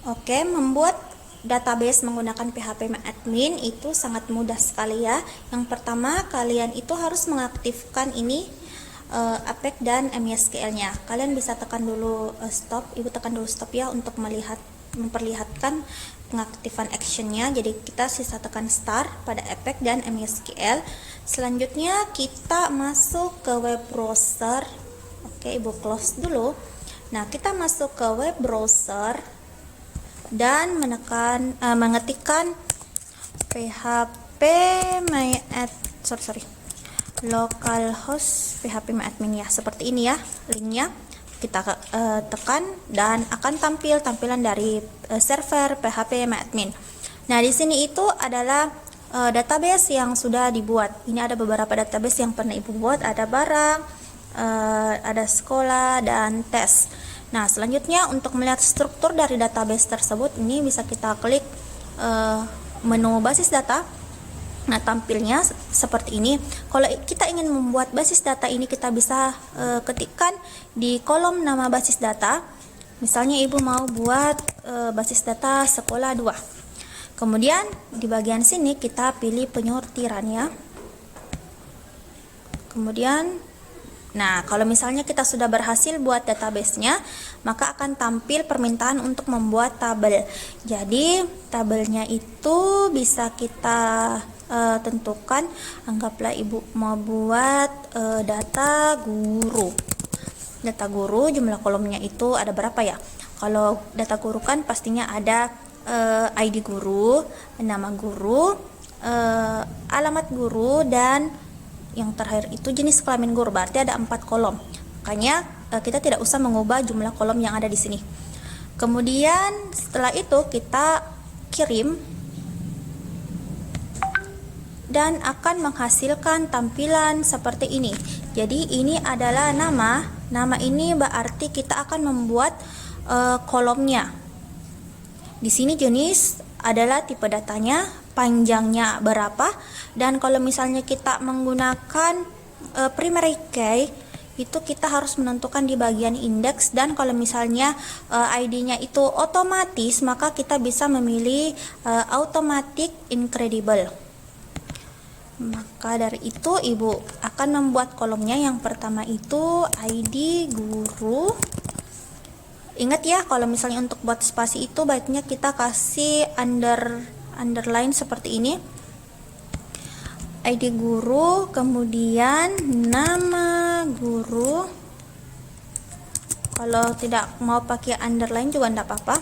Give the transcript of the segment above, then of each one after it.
Oke, membuat database menggunakan PHP-admin itu sangat mudah sekali ya. Yang pertama, kalian itu harus mengaktifkan ini Apex dan MySQL-nya. Kalian bisa tekan dulu stop, Ibu tekan dulu stop ya untuk memperlihatkan pengaktifan actionnya. Jadi kita sisa tekan start pada Apex dan MySQL. Selanjutnya kita masuk ke web browser. Oke, Ibu close dulu. Nah, kita masuk ke web browser dan mengetikkan php localhost php-admin ya, seperti ini ya linknya. Kita tekan dan akan tampil tampilan dari server php-admin. Nah, di sini itu adalah database yang sudah dibuat. Ini ada beberapa database yang pernah Ibu buat, ada barang, ada sekolah dan tes. Nah, selanjutnya untuk melihat struktur dari database tersebut, ini bisa kita klik menu basis data. Nah, tampilnya seperti ini. Kalau kita ingin membuat basis data ini, kita bisa ketikkan di kolom nama basis data. Misalnya Ibu mau buat basis data sekolah 2. Kemudian di bagian sini kita pilih penyortiran ya. Kemudian nah, kalau misalnya kita sudah berhasil buat database-nya, maka akan tampil permintaan untuk membuat tabel. Jadi, tabelnya itu bisa kita tentukan. Anggaplah Ibu mau buat data guru. Data guru, jumlah kolomnya itu ada berapa ya? Kalau data guru kan pastinya ada ID guru, nama guru, alamat guru, dan yang terakhir itu jenis kelamin guru. Berarti ada 4 kolom. Makanya kita tidak usah mengubah jumlah kolom yang ada di sini. Kemudian setelah itu kita kirim dan akan menghasilkan tampilan seperti ini. Jadi ini adalah nama. Nama ini berarti kita akan membuat kolomnya. Di sini jenis adalah tipe datanya, panjangnya berapa, dan kalau misalnya kita menggunakan primary key, itu kita harus menentukan di bagian index, dan kalau misalnya ID-nya itu otomatis, maka kita bisa memilih automatic incredible. Maka dari itu Ibu akan membuat kolomnya. Yang pertama itu ID guru. Ingat ya, kalau misalnya untuk buat spasi itu baiknya kita kasih underline seperti ini. ID guru, kemudian nama guru. Kalau tidak mau pakai underline juga tidak apa-apa.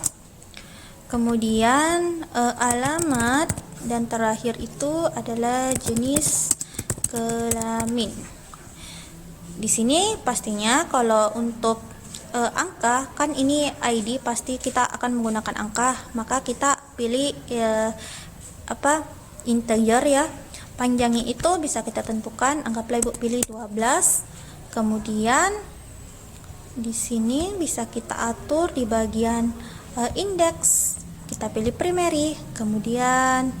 Kemudian alamat, dan terakhir itu adalah jenis kelamin. Di sini pastinya kalau untuk angka, kan ini ID pasti kita akan menggunakan angka, maka kita pilih integer ya. Panjangnya itu bisa kita tentukan, anggaplah Ibu pilih 12. Kemudian di sini bisa kita atur di bagian index, kita pilih primary, kemudian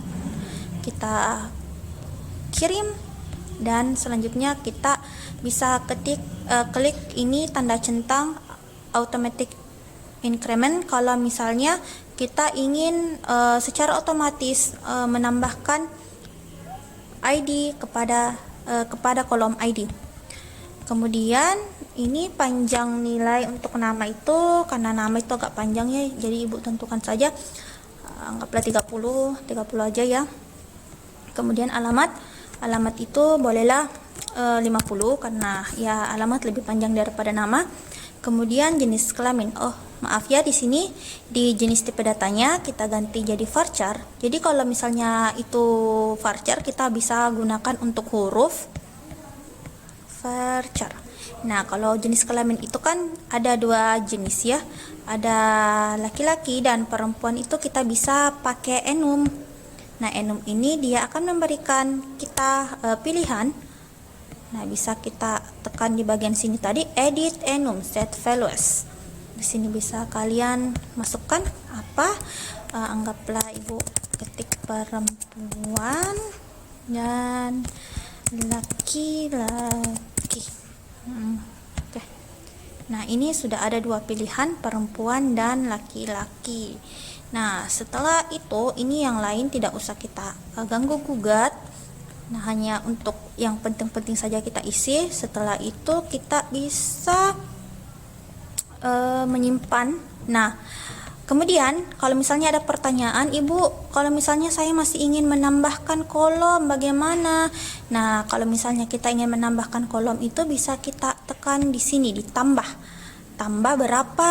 kita kirim, dan selanjutnya kita bisa klik ini tanda centang automatic increment kalau misalnya kita ingin secara otomatis menambahkan ID kepada kolom ID. Kemudian ini panjang nilai untuk nama itu, karena nama itu agak panjang ya, jadi Ibu tentukan saja anggaplah 30 aja ya. Kemudian alamat itu bolehlah 50 karena ya alamat lebih panjang daripada nama. Kemudian jenis kelamin, maaf ya, di sini di jenis tipe datanya kita ganti jadi varchar. Jadi kalau misalnya itu varchar, kita bisa gunakan untuk huruf varchar. Nah, kalau jenis kelamin itu kan ada 2 jenis ya, ada laki-laki dan perempuan, itu kita bisa pakai enum. Nah, enum ini dia akan memberikan kita pilihan. Nah, bisa kita tekan di bagian sini tadi, edit enum set values. Di sini bisa kalian masukkan apa, anggaplah Ibu ketik perempuan dan laki-laki. Oke. Nah, ini sudah ada dua pilihan, perempuan dan laki-laki. Nah, setelah itu ini yang lain tidak usah kita ganggu gugat. Nah, hanya untuk yang penting-penting saja kita isi. Setelah itu kita bisa menyimpan. Nah, kemudian kalau misalnya ada pertanyaan, Ibu, kalau misalnya saya masih ingin menambahkan kolom bagaimana? Nah, kalau misalnya kita ingin menambahkan kolom itu bisa kita tekan di sini, ditambah. Tambah berapa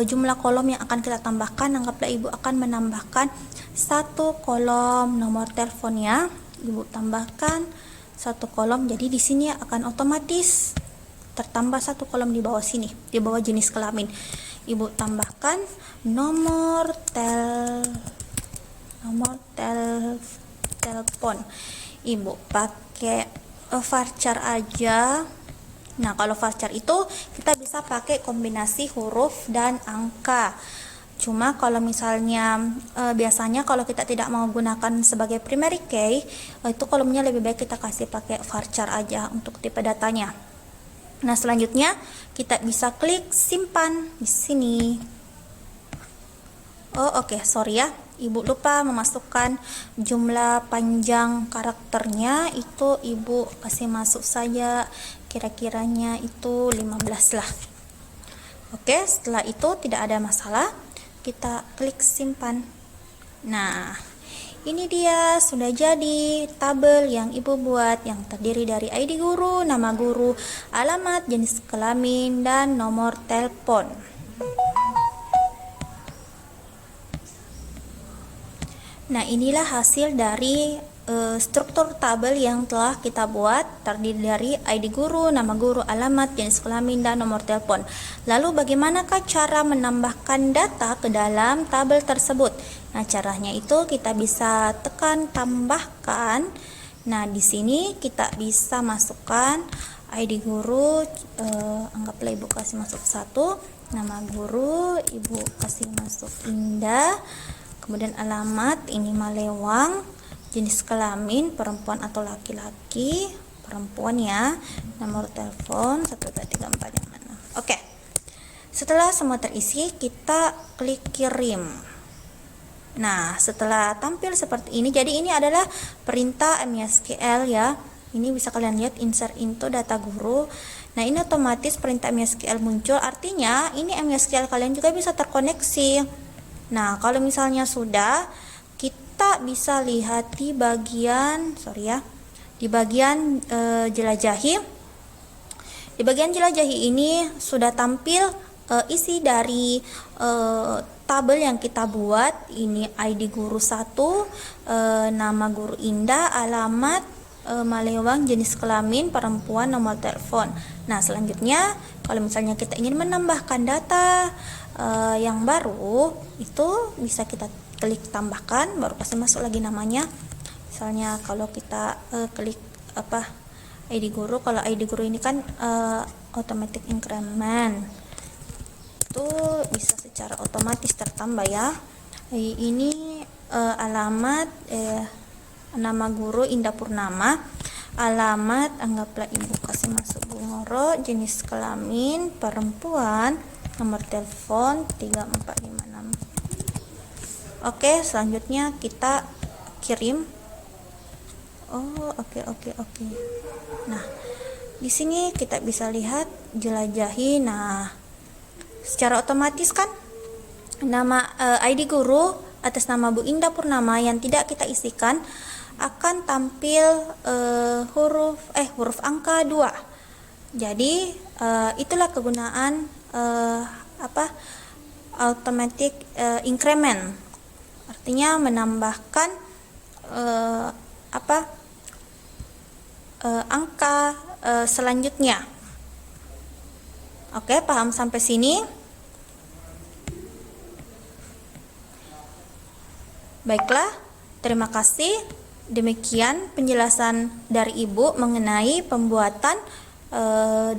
jumlah kolom yang akan kita tambahkan. Anggaplah Ibu akan menambahkan satu kolom nomor teleponnya. Ibu tambahkan satu kolom, jadi di sini akan otomatis tertambah satu kolom di bawah sini, di bawah jenis kelamin. Ibu tambahkan nomor telepon. Ibu pakai varchar aja. Nah, kalau varchar itu kita bisa pakai kombinasi huruf dan angka. Cuma kalau misalnya biasanya kalau kita tidak mau gunakan sebagai primary key, itu kolomnya lebih baik kita kasih pakai varchar aja untuk tipe datanya. Nah, selanjutnya kita bisa klik simpan di sini. Oke, sorry ya, Ibu lupa memasukkan jumlah panjang karakternya. Itu Ibu kasih masuk saja, kira-kiranya itu 15 lah. Oke, setelah itu tidak ada masalah, kita klik simpan. Nah, ini dia sudah jadi tabel yang Ibu buat, yang terdiri dari ID guru, nama guru, alamat, jenis kelamin, dan nomor telepon. Nah, inilah hasil dari struktur tabel yang telah kita buat, terdiri dari ID guru, nama guru, alamat, jenis kelamin, dan nomor telepon. Lalu bagaimanakah cara menambahkan data ke dalam tabel tersebut? Nah, caranya itu kita bisa tekan tambahkan. Nah, di sini kita bisa masukkan ID guru, anggaplah Ibu kasih masuk 1, nama guru Ibu kasih masuk Indah, kemudian alamat ini Malewang, jenis kelamin perempuan atau laki-laki, perempuan ya, nomor telepon 12345. Oke. Setelah semua terisi, kita klik kirim. Nah, setelah tampil seperti ini, jadi ini adalah perintah MySQL ya. Ini bisa kalian lihat, insert into data guru. Nah, ini otomatis perintah MySQL muncul, artinya ini MySQL kalian juga bisa terkoneksi. Nah, kalau misalnya sudah, kita bisa lihat di bagian, di bagian jelajahi. Di bagian jelajahi ini sudah tampil isi dari tabel yang kita buat. Ini ID guru 1, nama guru Indah, alamat Malewang, jenis kelamin perempuan, nomor telepon. Nah, selanjutnya kalau misalnya kita ingin menambahkan data yang baru, itu bisa kita klik tambahkan, baru kasih masuk lagi namanya. Misalnya kalau kita klik ID guru, kalau ID guru ini kan automatic increment, itu bisa secara otomatis tertambah ya. Ini alamat nama guru Indah Purnama, alamat anggaplah Ibu kasih masuk Bungoro, jenis kelamin perempuan, nomor telepon 3456. Oke, selanjutnya kita kirim. Oke. Nah, di sini kita bisa lihat jelajahi. Nah, secara otomatis kan nama ID guru atas nama Bu Indah Purnama yang tidak kita isikan akan tampil huruf angka 2. Jadi itulah kegunaan automatic increment, artinya menambahkan angka selanjutnya. Oke, paham sampai sini? Baiklah, terima kasih. Demikian penjelasan dari Ibu mengenai pembuatan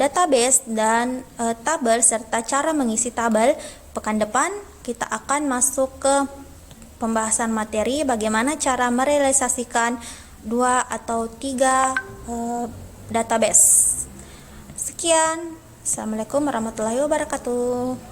database dan tabel serta cara mengisi tabel. Pekan depan kita akan masuk ke pembahasan materi bagaimana cara merealisasikan 2 atau 3 database. Sekian, Assalamualaikum warahmatullahi wabarakatuh.